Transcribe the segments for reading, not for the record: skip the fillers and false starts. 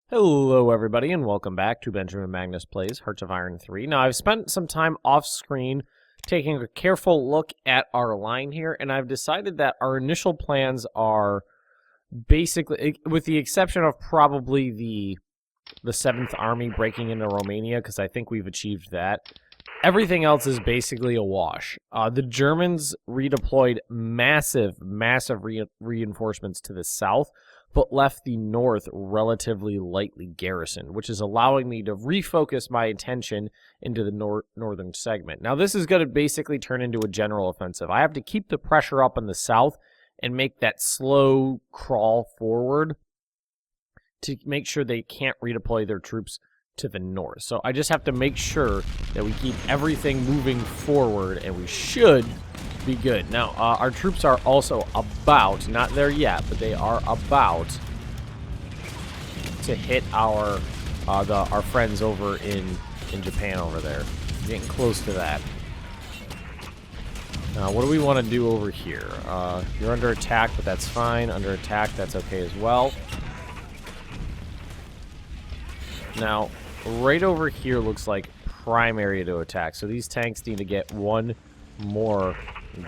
Hello everybody and welcome back to Benjamin Magnus Plays Hearts of Iron 3. Now I've spent some time off screen taking a careful look at our line here, and I've decided that our initial plans are basically, with the exception of probably the 7th Army breaking into Romania, because I think we've achieved that, everything else is basically a wash. The Germans redeployed massive reinforcements to the south, but left the north relatively lightly garrisoned, which is allowing me to refocus my attention into the northern segment. Now, this is going to basically turn into a general offensive. I have to keep the pressure up in the south and make that slow crawl forward to make sure they can't redeploy their troops to the north. So I just have to make sure that we keep everything moving forward, and we should be good. Now, our troops are also about, not there yet, but they are about to hit our friends over in Japan over there. Getting close to that. Now, what do we want to do over here? You're under attack, but that's fine. Under attack, that's okay as well. Now, right over here looks like prime area to attack. So these tanks need to get one more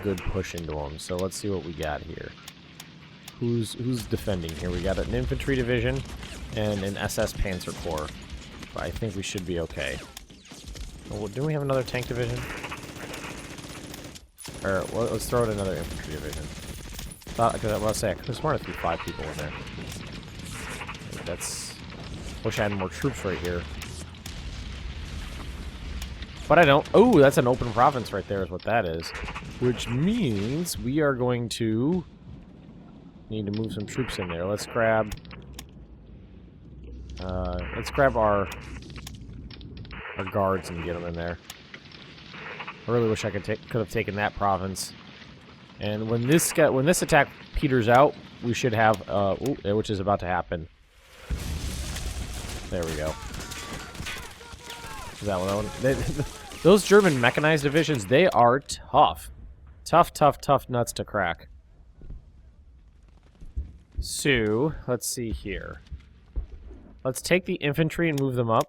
good push into them. So let's see what we got here. Who's defending here? We got an infantry division and an SS Panzer Corps. But I think we should be okay. Oh, do we have another tank division? Or well, let's throw in another infantry division. I could have sworn I threw 5 people in there. That's. Wish I had more troops right here. But I don't. Oh, that's an open province right there is what that is. Which means we are going to need to move some troops in there. Let's grab our guards and get them in there. I really wish I could have taken that province. And when this attack peters out, we should have which is about to happen. There we go. That one. Those German mechanized divisions, they are tough. Tough nuts to crack. So, let's see here. Let's take the infantry and move them up.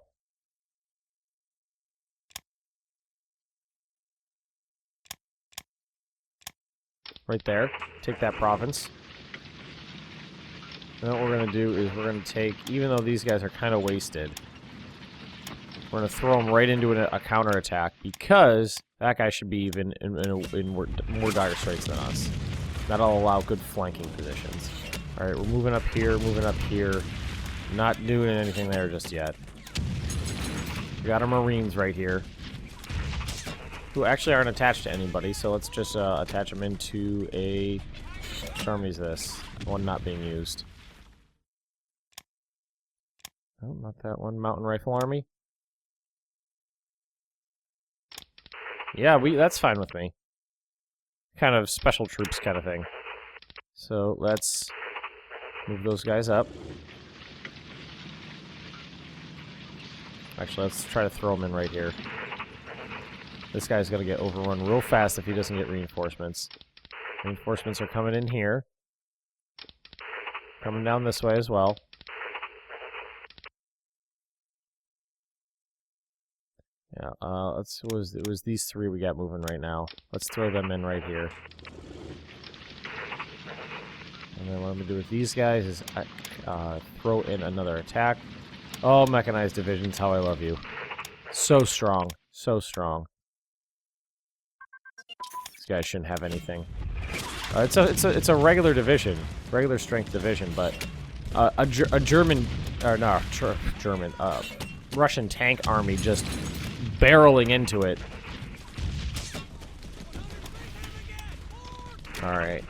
Right there. Take that province. And what we're going to do is we're going to take, even though these guys are kind of wasted, we're going to throw them right into a counterattack, because that guy should be even in more dire straits than us. That'll allow good flanking positions. Alright, we're moving up here. Not doing anything there just yet. We got our Marines right here, who actually aren't attached to anybody, so let's just attach them into a... Which army is this? One not being used. Oh, not that one. Mountain Rifle Army. Yeah, that's fine with me. Kind of special troops kind of thing. So let's move those guys up. Actually, let's try to throw them in right here. This guy's going to get overrun real fast if he doesn't get reinforcements. Reinforcements are coming in here. Coming down this way as well. Yeah, it was these 3 we got moving right now. Let's throw them in right here. And then what I'm going to do with these guys is throw in another attack. Oh, mechanized divisions, how I love you. So strong. So strong. These guys shouldn't have anything. It's a regular division. Regular strength division, but a German... Or no, German... Russian tank army just barreling into it. Alright.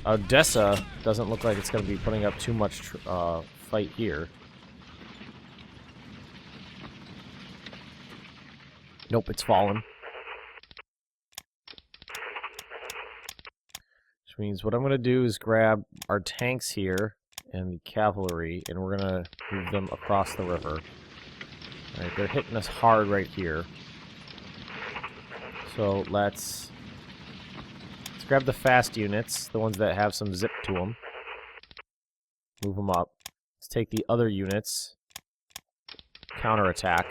Odessa doesn't look like it's going to be putting up too much fight here. Nope, it's fallen. Which means what I'm going to do is grab our tanks here and the cavalry, and we're going to move them across the river. Alright, they're hitting us hard right here. So let's grab the fast units, the ones that have some zip to them. Move them up. Let's take the other units. Counterattack.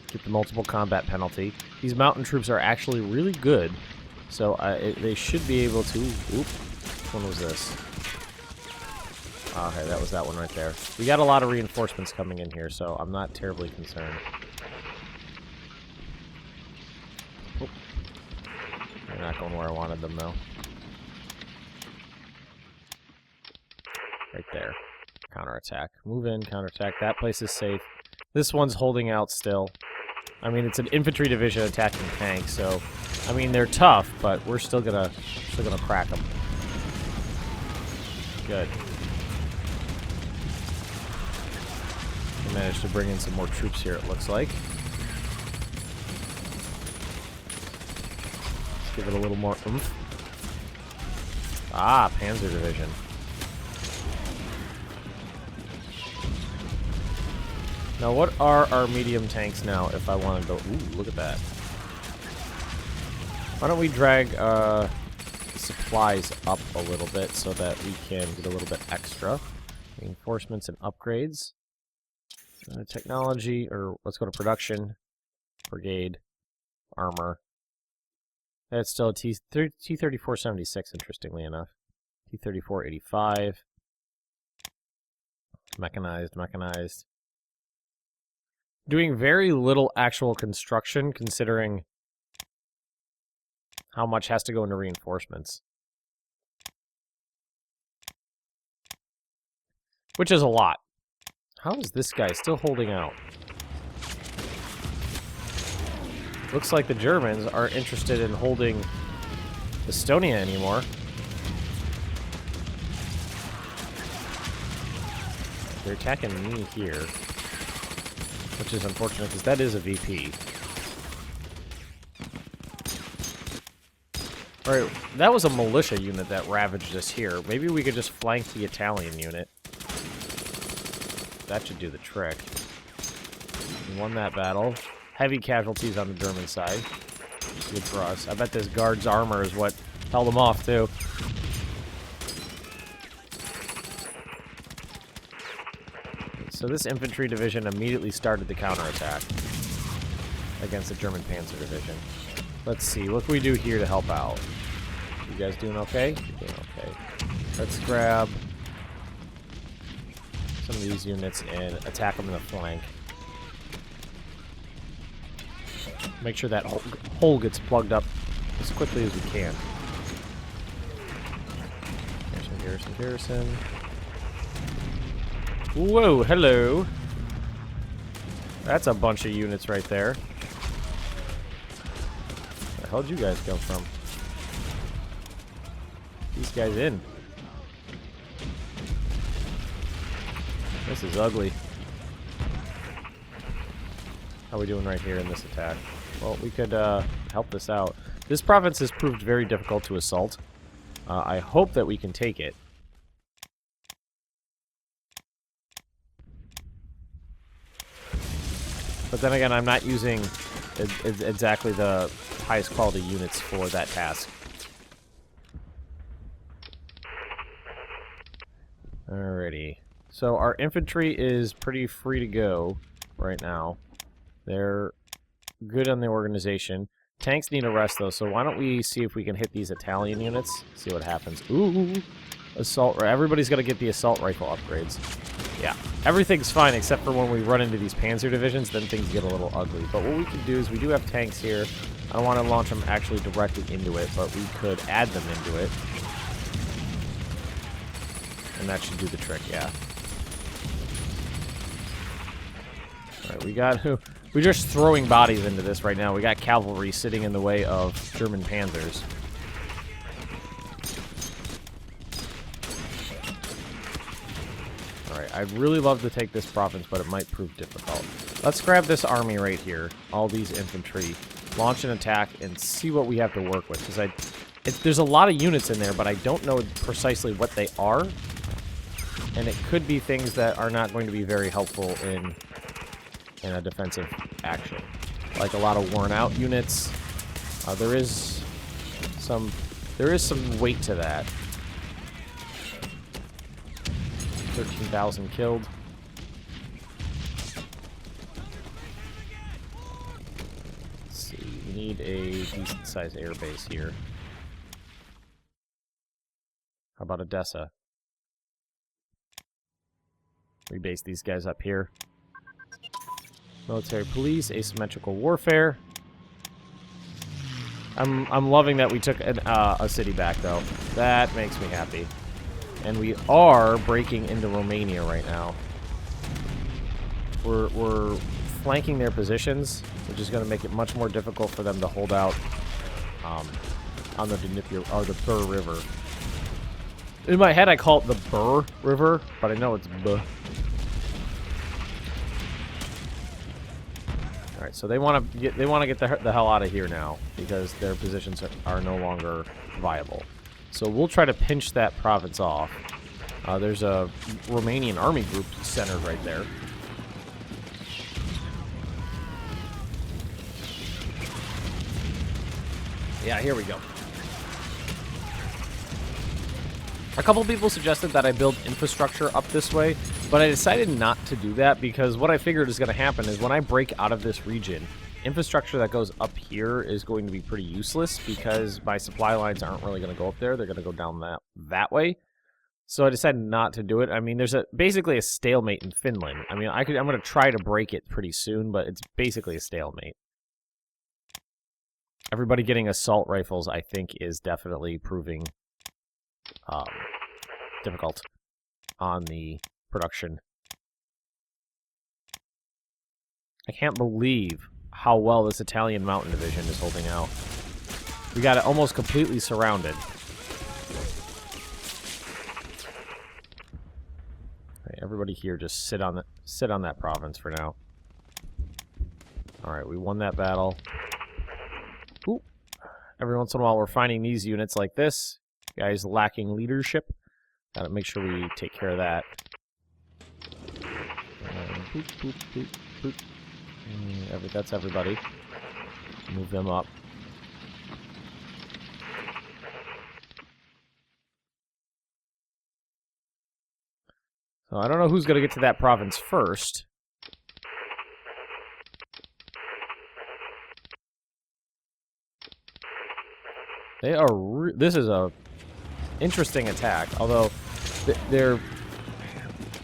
Get the multiple combat penalty. These mountain troops are actually really good. So they should be able to... Oop. Which one was this? Okay, that was that one right there. We got a lot of reinforcements coming in here, so I'm not terribly concerned. Oop. They're not going where I wanted them, though. Right there. Counterattack. Move in, counterattack. That place is safe. This one's holding out still. I mean, it's an infantry division attacking tanks, so... I mean, they're tough, but we're still gonna crack them. Good. We managed to bring in some more troops here, it looks like. Let's give it a little more oomph. Ah, Panzer Division. Now, what are our medium tanks now if I want to go... Ooh, look at that. Why don't we drag supplies up a little bit so that we can get a little bit extra. Reinforcements and upgrades. Technology, or let's go to production. Brigade. Armor. That's still a T-3476, interestingly enough. T-3485. Mechanized. Doing very little actual construction, considering how much has to go into reinforcements. Which is a lot. How is this guy still holding out? Looks like the Germans aren't interested in holding Estonia anymore. They're attacking me here. Which is unfortunate, because that is a VP. Alright, that was a militia unit that ravaged us here. Maybe we could just flank the Italian unit. That should do the trick. We won that battle. Heavy casualties on the German side. Good for us. I bet this guard's armor is what held them off, too. So this infantry division immediately started the counterattack against the German Panzer Division. Let's see, what can we do here to help out? You guys doing okay? You're doing okay. Let's grab some of these units and attack them in the flank. Make sure that hole gets plugged up as quickly as we can. Garrison. Whoa, hello. That's a bunch of units right there. Where the hell did you guys come from? These guys in. This is ugly. How are we doing right here in this attack? Well, we could help this out. This province has proved very difficult to assault. I hope that we can take it. But then again, I'm not using exactly the highest quality units for that task. Alrighty. So our infantry is pretty free to go right now. They're good on the organization. Tanks need a rest, though, so why don't we see if we can hit these Italian units? See what happens. Ooh! Assault... Everybody's got to get the assault rifle upgrades. Yeah. Everything's fine except for when we run into these panzer divisions, then things get a little ugly. But what we can do is we do have tanks here. I don't want to launch them actually directly into it, but we could add them into it. And that should do the trick, yeah. Alright, we got... We're just throwing bodies into this right now. We got cavalry sitting in the way of German panzers. Alright, I'd really love to take this province, but it might prove difficult. Let's grab this army right here, all these infantry, launch an attack, and see what we have to work with. Because there's a lot of units in there, but I don't know precisely what they are. And it could be things that are not going to be very helpful in a defensive action. Like a lot of worn out units. There is some weight to that. 13,000 killed. Let's see, we need a decent-sized airbase here. How about Odessa? Rebase these guys up here. Military police, asymmetrical warfare. I'm loving that we took a city back, though. That makes me happy. And we are breaking into Romania right now. We're flanking their positions, which is going to make it much more difficult for them to hold out on the Dnieper or the Bur River. In my head, I call it the Bur River, but I know it's B. All right, so they want to get the hell out of here now because their positions are no longer viable. So we'll try to pinch that province off. There's a Romanian army group centered right there. Yeah, here we go. A couple people suggested that I build infrastructure up this way, but I decided not to do that because what I figured is going to happen is when I break out of this region, infrastructure that goes up here is going to be pretty useless because my supply lines aren't really going to go up there. They're going to go down that way. So I decided not to do it. I mean, there's basically a stalemate in Finland. I mean, I'm going to try to break it pretty soon, but it's basically a stalemate. Everybody getting assault rifles, I think, is definitely proving difficult on the production. I can't believe how well this Italian mountain division is holding out. We got it almost completely surrounded. Right, everybody here just sit on that province for now. All right, we won that battle. Ooh. Every once in a while, we're finding these units like this. Guys lacking leadership. Gotta make sure we take care of that. Boop, boop, boop, boop. That's everybody. Move them up. So I don't know who's gonna get to that province first. They are. This is a interesting attack. Although they're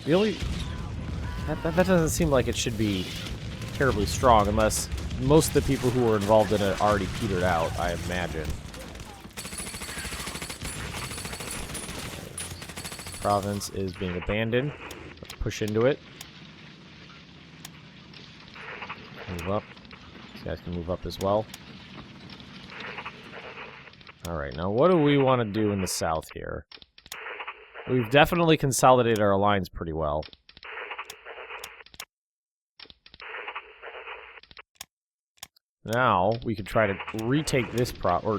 the only that doesn't seem like it should be terribly strong unless most of the people who were involved in it already petered out. I imagine. Province is being abandoned. Let's push into it. Move up. These guys can move up as well. Alright, now what do we want to do in the south here? We've definitely consolidated our lines pretty well. Now, we could try to retake this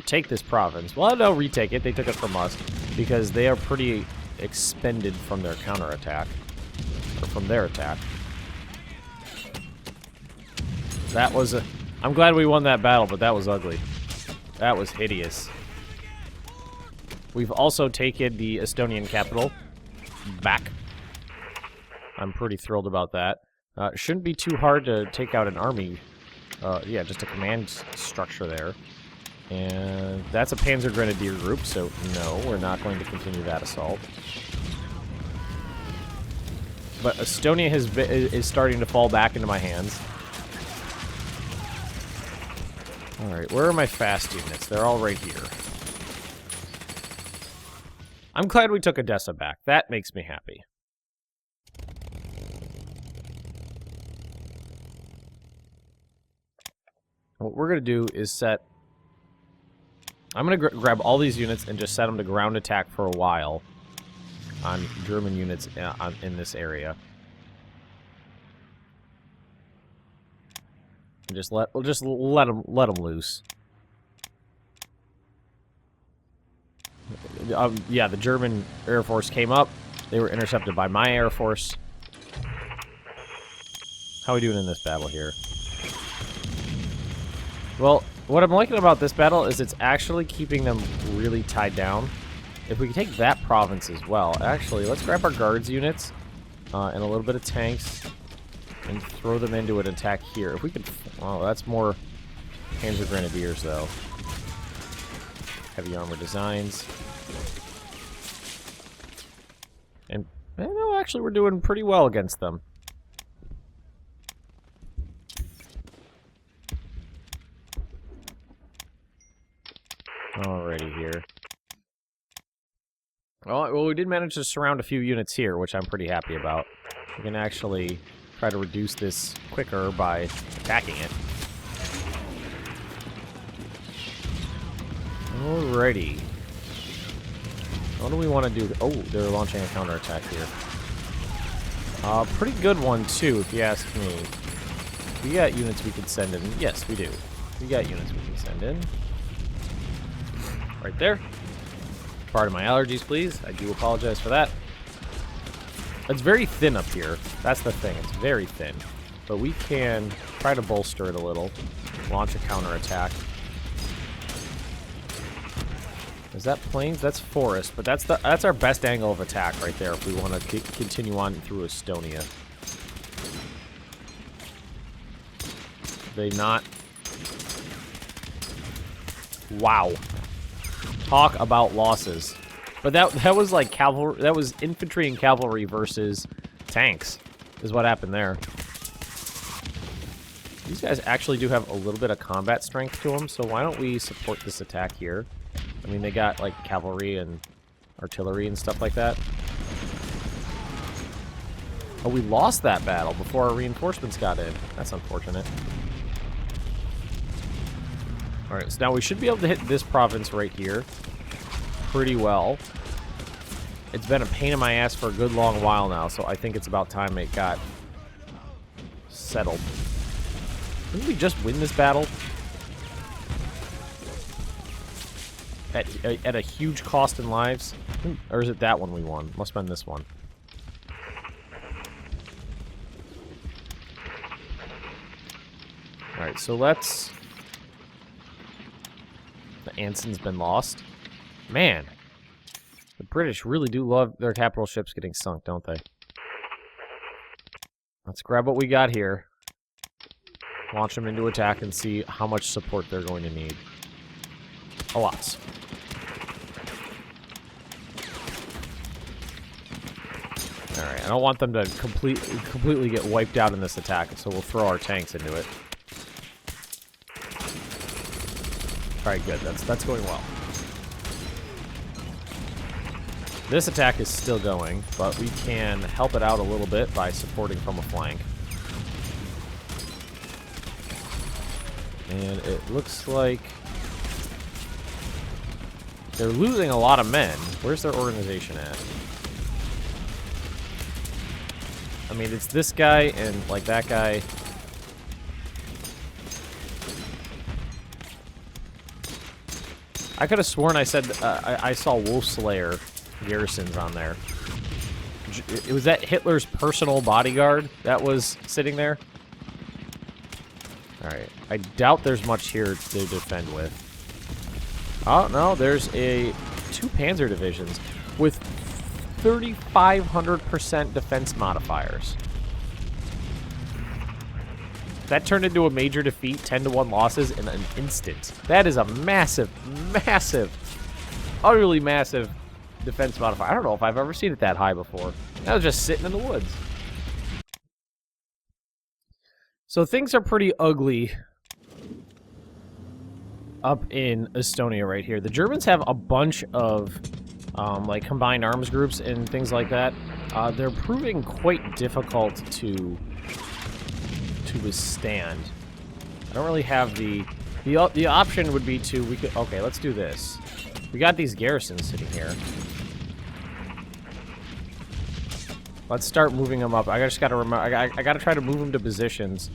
take this province. Well, no, retake it. They took it from us because they are pretty expended from their counterattack. Or from their attack. That was a... I'm glad we won that battle, but that was ugly. That was hideous. We've also taken the Estonian capital back. I'm pretty thrilled about that. It shouldn't be too hard to take out an army. Yeah, just a command structure there. And that's a Panzer Grenadier group, so no, we're not going to continue that assault. But Estonia is starting to fall back into my hands. Alright, where are my fast units? They're all right here. I'm glad we took Odessa back. That makes me happy. What we're going to do is set... I'm going to grab all these units and just set them to ground attack for a while on German units in this area. And we'll just let them loose. Yeah, the German Air Force came up. They were intercepted by my Air Force. How are we doing in this battle here? Well, what I'm liking about this battle is it's actually keeping them really tied down. If we can take that province as well. Actually, let's grab our guards units and a little bit of tanks, and throw them into an attack here. If we could... Oh, that's more Panzer Grenadiers, though. Heavy armor designs. And, no, actually, we're doing pretty well against them. Alrighty here. Well, we did manage to surround a few units here, which I'm pretty happy about. We can actually try to reduce this quicker by attacking it. Alrighty. What do we want to do? Oh, they're launching a counterattack here. Pretty good one, too, if you ask me. We got units we can send in. Yes, we do. We got units we can send in. Right there. Pardon my allergies, please. I do apologize for that. It's very thin up here. That's the thing. It's very thin. But we can try to bolster it a little. Launch a counterattack. Is that plains? That's forest, but that's our best angle of attack right there if we want to continue on through Estonia. They not... Wow. Talk about losses. But that was like cavalry, that was infantry and cavalry versus tanks, is what happened there. These guys actually do have a little bit of combat strength to them, so why don't we support this attack here? I mean, they got like cavalry and artillery and stuff like that. Oh, we lost that battle before our reinforcements got in. That's unfortunate. Alright, so now we should be able to hit this province right here pretty well. It's been a pain in my ass for a good long while now, so I think it's about time it got settled. Didn't we just win this battle? At a huge cost in lives? Or is it that one we won? Must have been this one. Alright, so let's... The Anson's been lost. Man, the British really do love their capital ships getting sunk, don't they? Let's grab what we got here. Launch them into attack and see how much support they're going to need. A lot. Alright, I don't want them to completely get wiped out in this attack, so we'll throw our tanks into it. Alright, good. That's going well. This attack is still going, but we can help it out a little bit by supporting from a flank. And it looks like they're losing a lot of men. Where's their organization at? I mean, it's this guy and, like, that guy. I could have sworn I said I saw Wolf Slayer garrisons on there. Was that Hitler's personal bodyguard that was sitting there? Alright. I doubt there's much here to defend with. Oh, no, there's two panzer divisions with 3,500% defense modifiers. That turned into a major defeat, 10-1 losses in an instant. That is a massive, massive, utterly massive defense modifier. I don't know if I've ever seen it that high before. That was just sitting in the woods. So things are pretty ugly up in Estonia right here. The Germans have a bunch of like combined arms groups and things like that. They're proving quite difficult to withstand. I don't really have the option would be to okay, let's do this. We got these garrisons sitting here. Let's start moving them up. I just gotta remember. I gotta try to move them to positions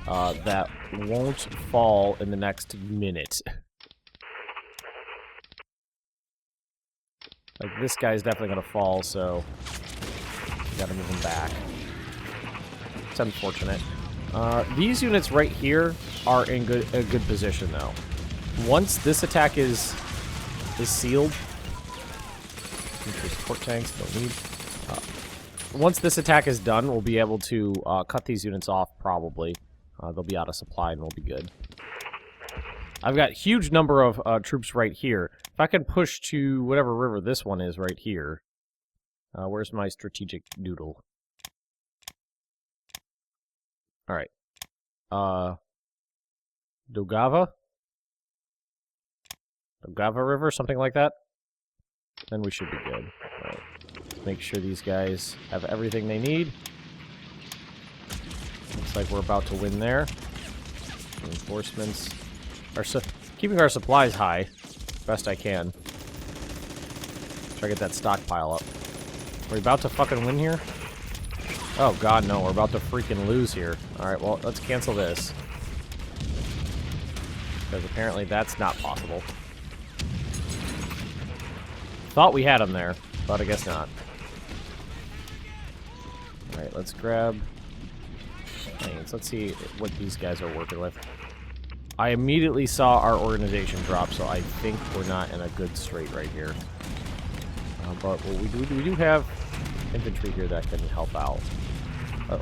that won't fall in the next minute. Like this guy's definitely gonna fall, so we gotta move him back. It's unfortunate. These units right here are in a good position, though. Once this attack is sealed, support tanks don't need. once this attack is done, we'll be able to cut these units off, probably. They'll be out of supply and we'll be good. I've got a huge number of troops right here. If I could push to whatever river this one is right here. Where's my strategic doodle? Alright. Dogava? Dogava River, something like that? Then we should be good. Alright. Make sure these guys have everything they need. Looks like we're about to win there. Reinforcements. Keeping our supplies high. Best I can. Try to get that stockpile up. Are we about to fucking win here? Oh god, no. We're about to freaking lose here. Alright, well, let's cancel this. Because apparently that's not possible. Thought we had him there, but I guess not. Alright, let's grab planes. Let's see what these guys are working with. I immediately saw our organization drop, so I think we're not in a good strait right here. But we do have infantry here that can help out.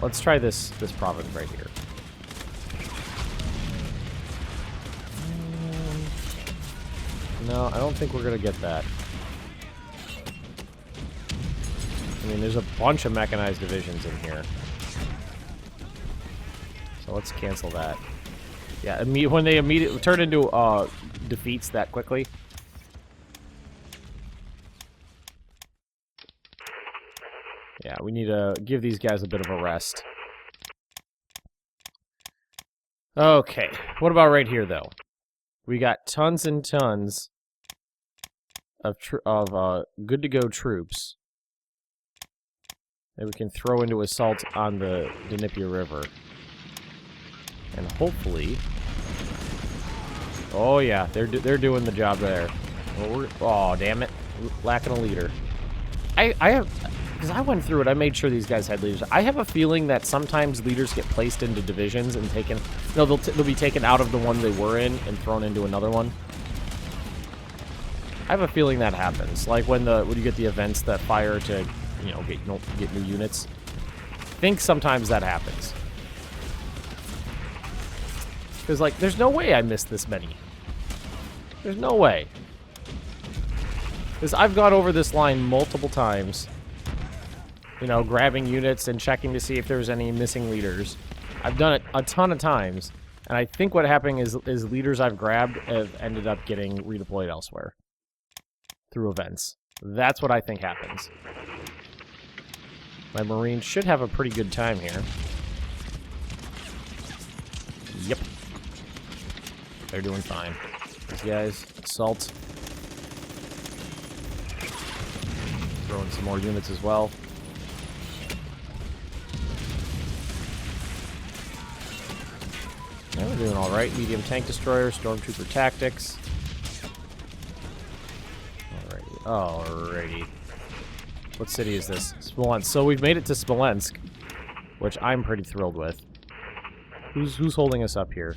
Let's try this province right here. No, I don't think we're gonna get that. I mean, there's a bunch of mechanized divisions in here. So let's cancel that. Yeah, when they immediately turn into defeats that quickly. Yeah, we need to give these guys a bit of a rest. Okay, what about right here, though? We got tons and tons of good-to-go troops that we can throw into assault on the Dnipro River. And hopefully... Oh yeah, they're doing the job there. Well, oh, damn it. Lacking a leader. I have... Because I went through it, I made sure these guys had leaders. I have a feeling that sometimes leaders get placed into divisions and taken... No, they'll be taken out of the one they were in and thrown into another one. I have a feeling that happens. Like when you get the events that fire to, you know, get new units. I think sometimes that happens. Because, like, there's no way I missed this many. There's no way. Because I've gone over this line multiple times. You know, grabbing units and checking to see if there's any missing leaders. I've done it a ton of times. And I think what happened is leaders I've grabbed have ended up getting redeployed elsewhere. Through events. That's what I think happens. My Marines should have a pretty good time here. Yep. They're doing fine. These guys, assault. Throwing some more units as well. Yeah, we're doing alright. Medium tank destroyer, stormtrooper tactics. Alrighty. What city is this? Smolensk. So we've made it to Smolensk, which I'm pretty thrilled with. Who's holding us up here?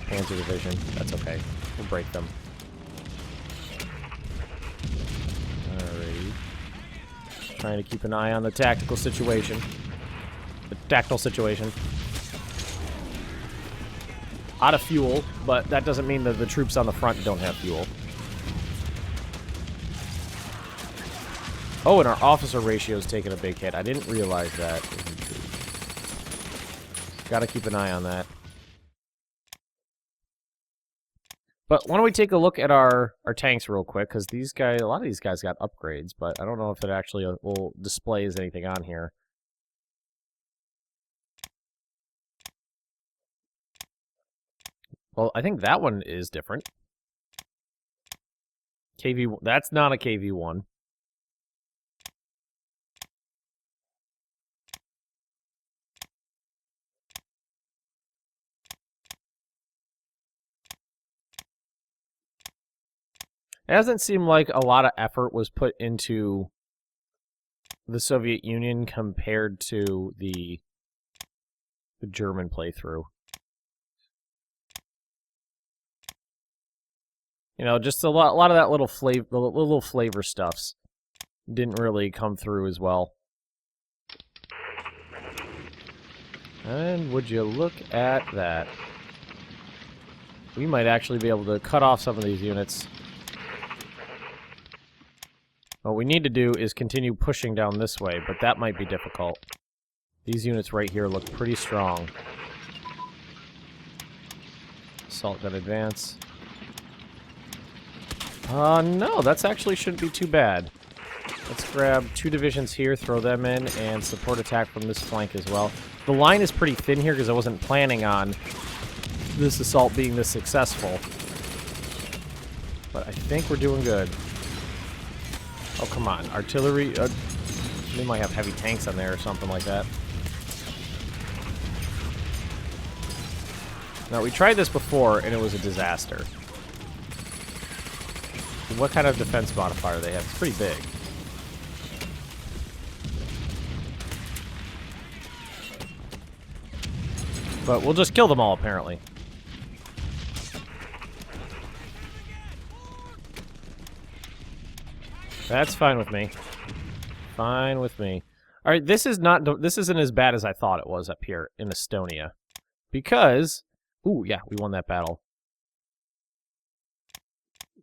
Panzer Division. That's okay. We'll break them. Alrighty. Trying to keep an eye on the tactical situation. The tactical situation. Out of fuel, but that doesn't mean that the troops on the front don't have fuel. Oh, and our officer ratio is taking a big hit. I didn't realize that. Gotta keep an eye on that. But why don't we take a look at our tanks real quick, because these guys, a lot of these guys got upgrades, but I don't know if it actually will display as anything on here. Well, I think that one is different. KV, that's not a KV-1. It doesn't seem like a lot of effort was put into the Soviet Union compared to the German playthrough. You know, just a lot of that little flavor stuffs didn't really come through as well. And would you look at that? We might actually be able to cut off some of these units. What we need to do is continue pushing down this way, but that might be difficult. These units right here look pretty strong. Assault gun advance. No, that's actually shouldn't be too bad. Let's grab 2 divisions here, throw them in, and support attack from this flank as well. The line is pretty thin here because I wasn't planning on this assault being this successful. But I think we're doing good. Oh, come on. Artillery... they might have heavy tanks on there or something like that. Now, we tried this before, and it was a disaster. What kind of defense modifier do they have? It's pretty big. But we'll just kill them all, apparently. That's fine with me. Fine with me. Alright, this isn't as bad as I thought it was up here in Estonia. Because... Ooh, yeah, we won that battle.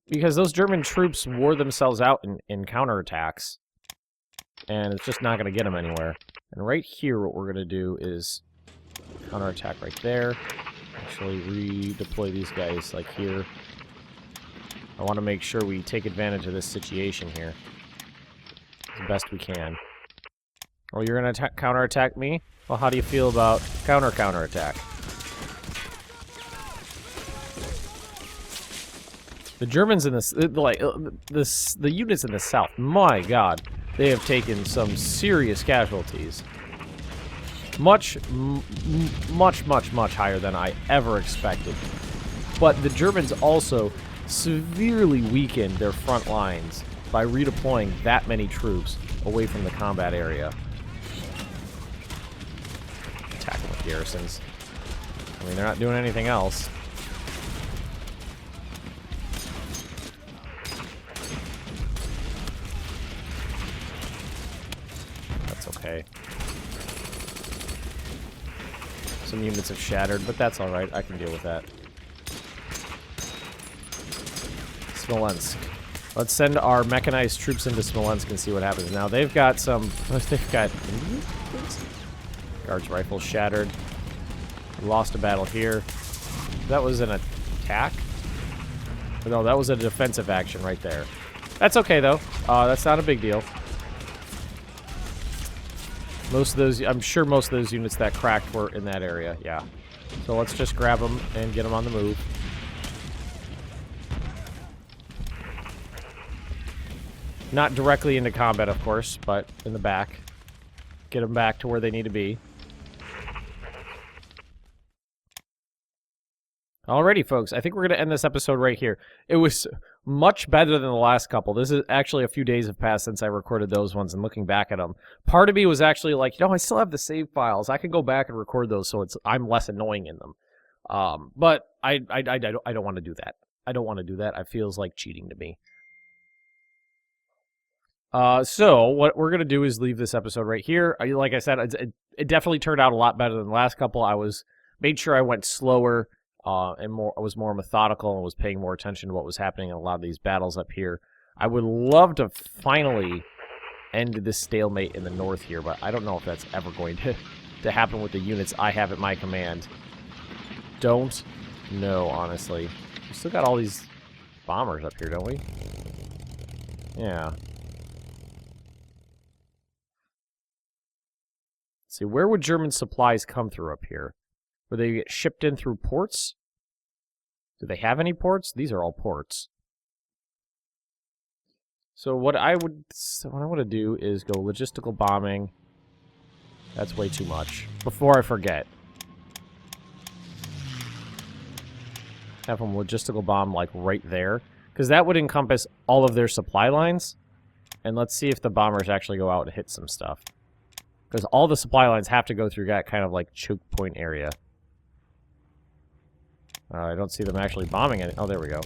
Because those German troops wore themselves out in counterattacks. And it's just not going to get them anywhere. And right here, what we're going to do is counterattack right there. Actually, redeploy these guys, like, here. I want to make sure we take advantage of this situation here. As best we can. Oh, you're going to counterattack me? Well, how do you feel about counterattack? The Germans in this, the units in the south, my god, they have taken some serious casualties. Much higher than I ever expected. But the Germans also severely weakened their front lines by redeploying that many troops away from the combat area. Attacking with garrisons. I mean, they're not doing anything else. Okay. Some units have shattered, but that's alright. I can deal with that. Smolensk. Let's send our mechanized troops into Smolensk and see what happens. Now, they've got some... They've got... Guards rifles shattered. We lost a battle here. That was an attack? No, that was a defensive action right there. That's okay, though. That's not a big deal. Most of those, I'm sure most of those units that cracked were in that area, yeah. So let's just grab them and get them on the move. Not directly into combat, of course, but in the back. Get them back to where they need to be. Alrighty, folks, I think we're going to end this episode right here. It was much better than the last couple. This is actually a few days have passed since I recorded those ones, and looking back at them, part of me was actually like, you know, I still have the save files. I can go back and record those so I'm less annoying in them. But I don't want to do that. I don't want to do that. It feels like cheating to me. So what we're going to do is leave this episode right here. Like I said, it definitely turned out a lot better than the last couple. Made sure I went slower. I was more methodical and was paying more attention to what was happening in a lot of these battles up here. I would love to finally end this stalemate in the north here, but I don't know if that's ever going to happen with the units I have at my command. Don't know, honestly. We still got all these bombers up here, don't we? Yeah. Let's see, where would German supplies come through up here? Where they get shipped in through ports? Do they have any ports? These are all ports. So what I want to do is go logistical bombing. That's way too much. Before I forget. Have them logistical bomb like right there. Because that would encompass all of their supply lines. And let's see if the bombers actually go out and hit some stuff. Because all the supply lines have to go through that kind of like choke point area. I don't see them actually bombing it. Oh, there we go.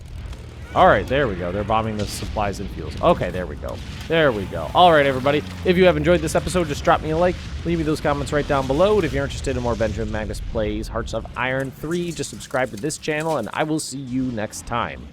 All right, there we go. They're bombing the supplies and fuels. Okay, there we go. There we go. All right, everybody. If you have enjoyed this episode, just drop me a like. Leave me those comments right down below. And if you're interested in more Benjamin Magnus Plays Hearts of Iron 3, just subscribe to this channel, and I will see you next time.